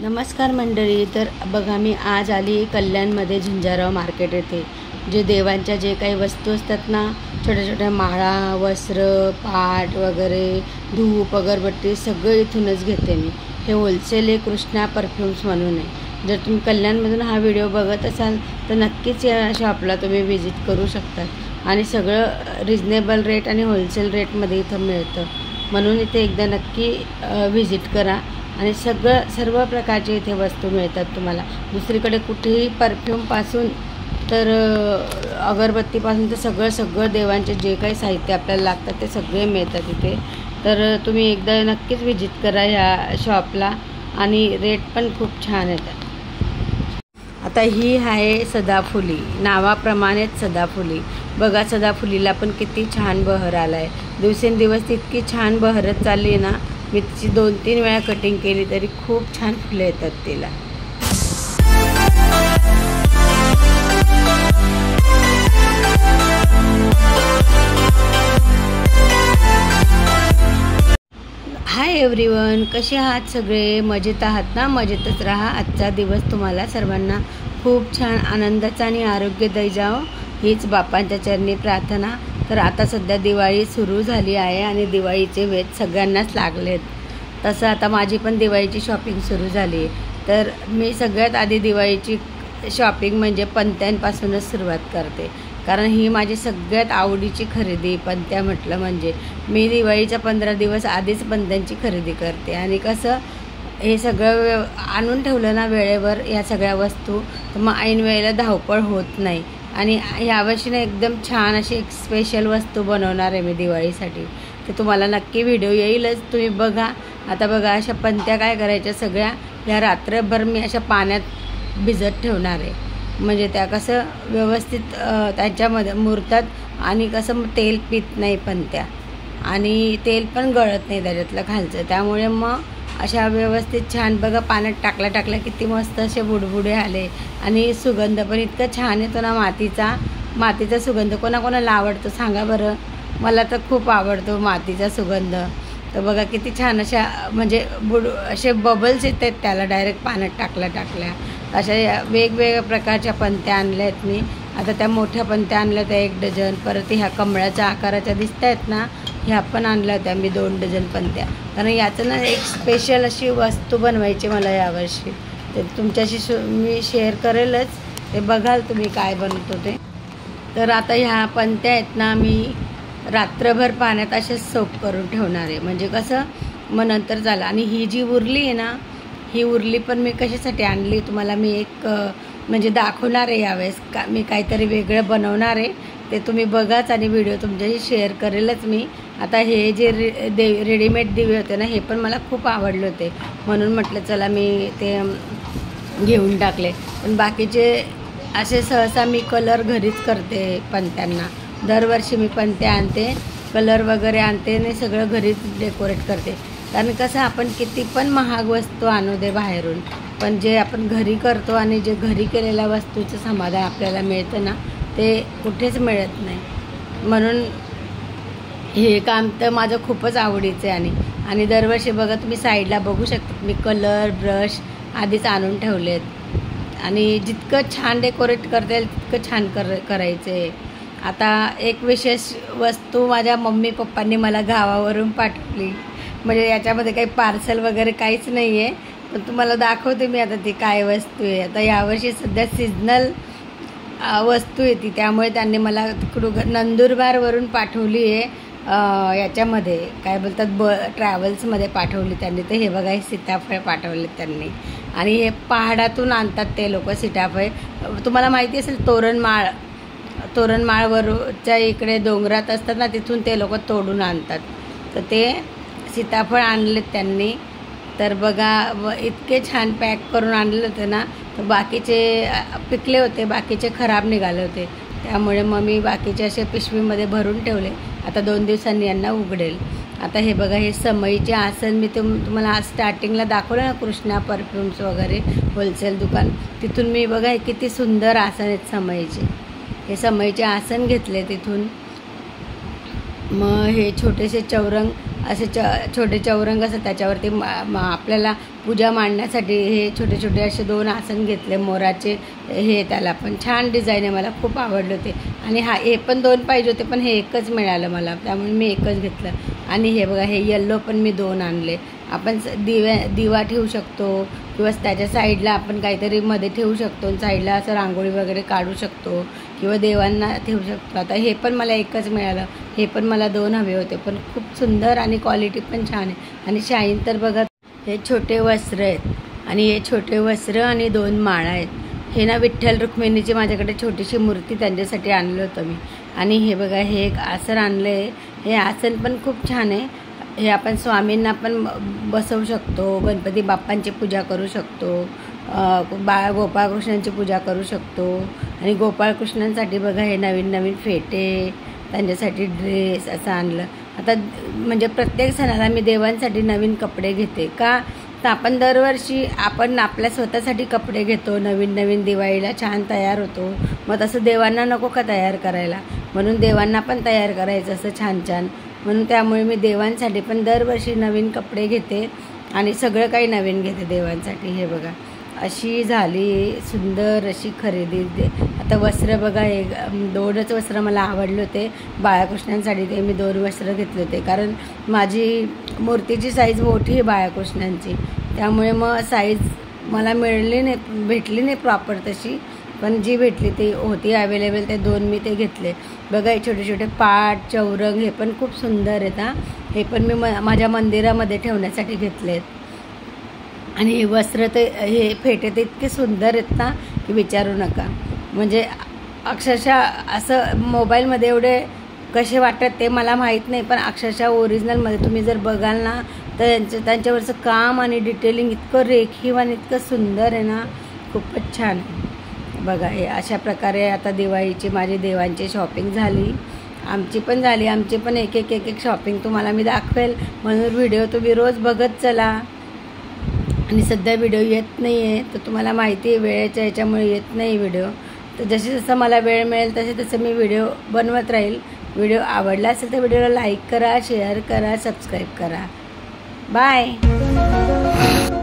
नमस्कार मंडळी. तर बघा, मी आज आली कल्याणमध्ये झुंजारराव मार्केट येथे. जे देवांच्या जे काही वस्तू असतात ना, छोट्या छोट्या माळा, वस्त्र, पाट वगैरे, धूप, अगरबत्ती सगळं इथूनच घेते मी. हे होलसेल आहे, कृष्णा परफ्यूम्स म्हणून आहे. जर तुम्ही कल्याणमधून हा व्हिडिओ बघत असाल तर नक्कीच या शॉपला तुम्ही व्हिजिट करू शकता. आणि सगळं रिजनेबल रेट आणि होलसेल रेटमध्ये इथं मिळतं, म्हणून इथे एकदा नक्की व्हिजिट करा. आणि सर्व प्रकारचे इथे वस्तू मिळतात तुम्हाला. दुसरीकडे कुठेही परफ्यूमपासून तर अगरबत्तीपासून तर सगळं देवांचे जे काही साहित्य आपल्याला लागतात ते सगळे मिळतात इथे. तर तुम्ही एकदा नक्कीच व्हिजिट करा ह्या शॉपला, आणि रेट पण खूप छान येतात. आता ही आहे सदाफुली, नावाप्रमाणेच सदाफुली. बघा, सदाफुलीला पण किती छान बहर आला आहे. दिवसेंदिवस इतकी छान बहरच चालली आहे ना. मी तिची 2-3 वेळा कटिंग केली तरी खूप छान फुलं येतात तिला. हाय एव्हरीवन, कसे आहात सगळे? मजेत आहात ना? मजेतच राहा. आजचा दिवस तुम्हाला सर्वांना खूप छान आनंदाचा आणि आरोग्यदायी जावो, हीच बापांच्या चरणी प्रार्थना. तर आता सध्या दिवाळी सुरू झाली आहे आणि दिवाळीचे वेध सगळ्यांनाच लागलेत. तसं आता माझी पण दिवाळीची शॉपिंग सुरू झाली. तर मी सगळ्यात आधी दिवाळीची शॉपिंग म्हणजे पणत्यांपासूनच सुरुवात करते, कारण ही माझी सगळ्यात आवडीची खरेदी. पणत्या म्हटलं म्हणजे मी दिवाळीच्या 15 दिवस आधीच पणत्यांची खरेदी करते. आणि कसं हे सगळं आणून ठेवलं ना वेळेवर या सगळ्या वस्तू, तर मग ऐन वेळेला धावपळ होत नाही. आणि यावर्षी ना एकदम छान अशी एक स्पेशल वस्तू बनवणार आहे मी दिवाळीसाठी. ते तुम्हाला नक्की व्हिडिओ येईलच, तुम्ही बघा. आता बघा, अशा पणत्या काय करायच्या सगळ्या ह्या रात्रभर मी अशा पाण्यात भिजत ठेवणार आहे. म्हणजे त्या कसं व्यवस्थित त्यांच्यामध्ये मुरतात आणि कसं तेल पित नाही पणत्या, आणि तेल पण गळत नाही त्याच्यातलं खालचं. त्यामुळे मग अशा व्यवस्थित छान बघा पाण्यात टाकल्या किती मस्त असे बुडबुडे आले. आणि सुगंध पण इतका छान येतो ना मातीचा सुगंध. कोणाकोणाला आवडतो सांगा बरं? मला तर खूप आवडतो मातीचा सुगंध. तर बघा किती छान अशा म्हणजे असे बबल्स येत आहेत त्याला डायरेक्ट पाण्यात टाकल्या. अशा वेगवेगळ्या प्रकारच्या पणत्या आणल्या आहेत मी. आता त्या मोठ्या पणत्या आणल्या होत्या 1 डझन. परत ह्या कमळाच्या आकाराच्या दिसत आहेत ना, ह्या पण आणल्या होत्या मी 2 डझन पणत्या. कारण याचं ना एक स्पेशल अशी वस्तू बनवायची मला यावर्षी. तर तुमच्याशी मी शेअर करेलच, ते बघाल तुम्ही काय बनवतो ते. तर आता ह्या पणत्या आहेत ना, मी रात्रभर पाण्यात असेच सोक करून ठेवणार आहे. म्हणजे कसं मग नंतर झालं. आणि ही जी उरली आहे ना, ही उरली पण मी कशासाठी आणली तुम्हाला मी एक म्हणजे दाखवणार आहे यावेळेस. मी काहीतरी वेगळं बनवणार आहे, ते तुम्ही बघाच आणि व्हिडिओ तुमच्याशी शेअर करेलच मी. आता हे जे रेडीमेड दिवे होते ना, हे पण मला खूप आवडले होते, म्हणून म्हटलं चला मी ते घेऊन टाकले. पण बाकीचे असे सहसा मी कलर घरीच करते पणत्यांना. दरवर्षी मी पणत्या आणते, कलर वगैरे आणते आणि सगळं घरीच डेकोरेट करते. कारण कसं आपण किती पण महाग वस्तू आणू दे बाहेरून, पण जे आपण घरी करतो आणि जे घरी केलेल्या वस्तूचं समाधान आपल्याला मिळतं ना, ते कुठेच मिळत नाही. म्हणून हे काम तर माझं खूपच आवडीचं आहे. आणि दरवर्षी बघा तुम्ही साईडला बघू शकता, मी कलर ब्रश आधीच आणून ठेवलेत. आणि जितकं छान डेकोरेट करता येईल तितकं छान करायचं आहे. आता एक विशेष वस्तू माझ्या मम्मी पप्पांनी मला गावावरून पाठवली. म्हणजे याच्यामध्ये काही पार्सल वगैरे काहीच नाही आहे, पण तुम्हाला दाखवते मी आता ती काय वस्तू आहे. आता यावर्षी सध्या सीजनल वस्तू आहे ती, त्यामुळे त्यांनी मला तिकडून नंदुरबारवरून पाठवली आहे. याच्यामध्ये काय बोलतात ट्रॅव्हल्समध्ये पाठवली त्यांनी. तर हे बघा, हे सीताफळ पाठवले त्यांनी. आणि हे पहाडातून आणतात ते लोक सीताफळ. तुम्हाला माहिती असेल तोरणमाळवरच्या इकडे डोंगरात असतात ना, तिथून ते लोक तोडून आणतात. तर ते सीताफळ आणलेत त्यांनी. तर बघा इतके छान पॅक करून आणले होते ना, तर बाकीचे पिकले होते, बाकीचे खराब निघाले होते. त्यामुळे मग मी बाकीचे असे पिशवीमध्ये भरून ठेवले. आता 2 दिवसांनी यांना उघडेल. आता हे बघा, हे समईचे आसन मी तुम्हाला आज स्टार्टिंगला दाखवलं ना, कृष्णा परफ्यूम्स वगैरे होलसेल दुकान, तिथून मी बघा हे किती सुंदर आसन आहेत समईचे. हे समईचे आसन घेतले तिथून. मग हे छोटेसे चौरंग असे छोटे चौरंग असतात त्याच्यावरती आपल्याला पूजा मांडण्यासाठी हे छोटे छोटे असे 2 आसन घेतले मोराचे. हे त्याला पण छान डिझाईन आहे, मला खूप आवडले होते. आणि हे पण 2 पाहिजे होते पण हे एकच मिळालं मला, त्यामुळे मी एकच घेतलं. आणि हे बघा हे येल्लो पण मी 2 आणले. आपण दिवा ठेवू शकतो किंवा त्याच्या साईडला आपण काहीतरी मध्ये ठेवू शकतो, साईडला असं रांगोळी वगैरे काढू शकतो किंवा देवांना ठेवू शकतो. आता हे पण मला एकच मिळालं, हे पण मला 2 हवे होते, पण खूप सुंदर आणि क्वालिटी पण छान आहे. आणि शाईन तर बघा हे छोटे वस्त्र आहेत आणि हे छोटे वस्त्र आणि 2 माळा आहेत. हे ना विठ्ठल रुक्मिणीची माझ्याकडे छोटीशी मूर्ती त्यांच्यासाठी आणलं होतं मी. आणि हे बघा हे एक आसन आणलं आहे. हे आसन पण खूप छान आहे. हे आपण स्वामींना पण बसवू शकतो, गणपती बाप्पांची पूजा करू शकतो, गोपाळकृष्णांची पूजा करू शकतो. आणि गोपाळकृष्णांसाठी बघा हे नवीन नवीन फेटे, त्यांच्यासाठी ड्रेस असं आणलं. आता म्हणजे प्रत्येक सणाला मी देवांसाठी नवीन कपडे घेते का, तर आपण दरवर्षी आपण आपल्या स्वतःसाठी कपडे घेतो, नवीन नवीन दिवाळीला छान तयार होतो. मग तसं देवांना नको का तयार करायला, म्हणून देवांना पण तयार करायचं असं छान छान. म्हणून त्यामुळे मी देवांसाठी पण दरवर्षी नवीन कपडे घेते आणि सगळं काही नवीन घेते देवांसाठी. हे बघा अशी झाली सुंदर अशी खरेदी. आता वस्त्र बघा हे 2च वस्त्र मला आवडले होते बाळकृष्णांसाठी, ते मी 2 वस्त्र घेतले होते. कारण माझी मूर्तीची साईज मोठी आहे बाळकृष्णांची, त्यामुळे मग साईज मला भेटली नाही प्रॉपर तशी, पण जी भेटली ती होती अवेलेबल, ते 2 मी ते घेतले. बघा हे छोटे छोटे पाट चौरंग हे पण खूप सुंदर आहेत. हे पण मी माझ्या मंदिरामध्ये ठेवण्यासाठी घेतले आहेत. आणि हे वस्त्र ते हे फेटे ते इतके सुंदर आहेत ना की विचारू नका. म्हणजे अक्षरशः असं मोबाईलमध्ये एवढे कसे वाटतात ते मला माहीत नाही, पण अक्षरशः ओरिजिनलमध्ये तुम्ही जर बघाल ना तर त्यांच्यावरचं काम आणि डिटेलिंग इतकं रेखीव आणि इतकं सुंदर आहे ना, खूपच छान आहे. बघा हे अशा प्रकारे आता दिवाळीची माझी देवांची शॉपिंग झाली, आमची पण झाली. आमची पण एक शॉपिंग तुम्हाला मी दाखवेल, म्हणून व्हिडिओ तुम्ही रोज बघत चला. आणि सध्या व्हिडिओ येत नाही आहे, तर तुम्हाला माहिती आहे वेळेच्या ह्याच्यामुळे येत नाही व्हिडिओ. तर जसं मला वेळ मिळेल तसं मी व्हिडिओ बनवत राहील. व्हिडिओ आवडला असेल तर व्हिडिओला लाईक करा, शेअर करा, सबस्क्राईब करा. बाय.